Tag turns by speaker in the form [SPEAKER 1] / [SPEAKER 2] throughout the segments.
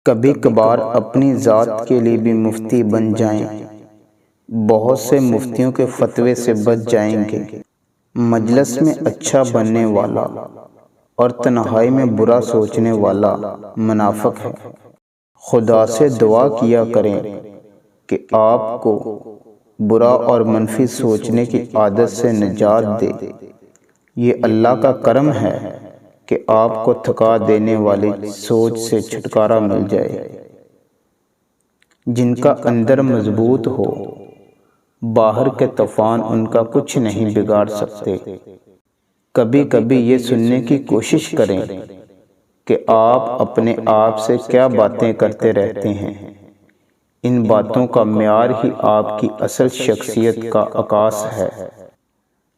[SPEAKER 1] کبھی کبھار اپنی ذات کے لیے بھی مفتی بن جائیں، بہت سے مفتیوں کے فتوے سے بچ جائیں گے۔ مجلس میں اچھا بننے والا اور تنہائی میں برا سوچنے والا منافق ہے۔ خدا سے دعا کیا کریں کہ آپ کو برا اور منفی سوچنے کی عادت سے نجات دے۔ یہ اللہ کا کرم ہے کہ آپ کو تھکا دینے والی سوچ سے چھٹکارا مل جائے۔ جن کا اندر مضبوط ہو، باہر کے طوفان ان کا کچھ نہیں بگاڑ سکتے۔ کبھی کبھی یہ سننے کی کوشش کریں کہ آپ اپنے آپ سے کیا باتیں کرتے رہتے ہیں۔ ان باتوں کا معیار ہی آپ کی اصل شخصیت کا عکاس ہے۔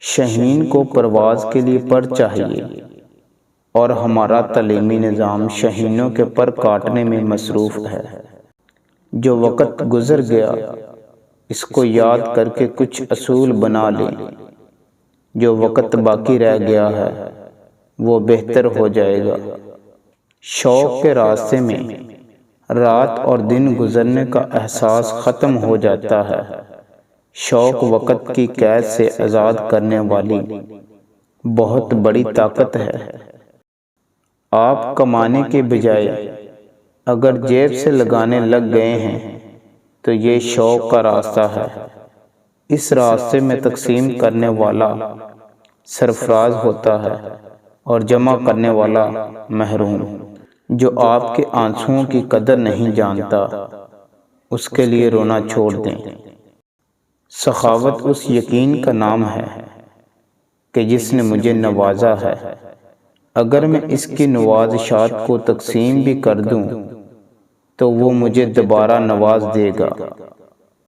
[SPEAKER 1] شاہین کو پرواز کے لیے پر چاہیے، اور ہمارا تعلیمی نظام شاہینوں کے پر کاٹنے میں مصروف ہے۔ جو وقت گزر گیا اس کو یاد کر کے کچھ اصول بنا لیں۔ جو وقت باقی رہ گیا ہے وہ بہتر ہو جائے گا۔ شوق کے راستے میں رات اور دن گزرنے کا احساس ختم ہو جاتا ہے۔ شوق وقت کی قید سے آزاد کرنے والی بہت بڑی طاقت ہے۔ آپ کمانے کے بجائے اگر جیب سے لگانے لگ گئے ہیں تو یہ شوق کا راستہ ہے۔ اس راستے میں تقسیم کرنے والا سرفراز ہوتا ہے اور جمع کرنے والا محروم۔ جو آپ کے آنسوؤں کی قدر نہیں جانتا اس کے لیے رونا چھوڑ دیں۔ سخاوت اس یقین کا نام ہے کہ جس نے مجھے نوازا ہے، اگر میں اس کی نوازشات کو تقسیم بھی کر دوں تو وہ مجھے دوبارہ نواز دے گا۔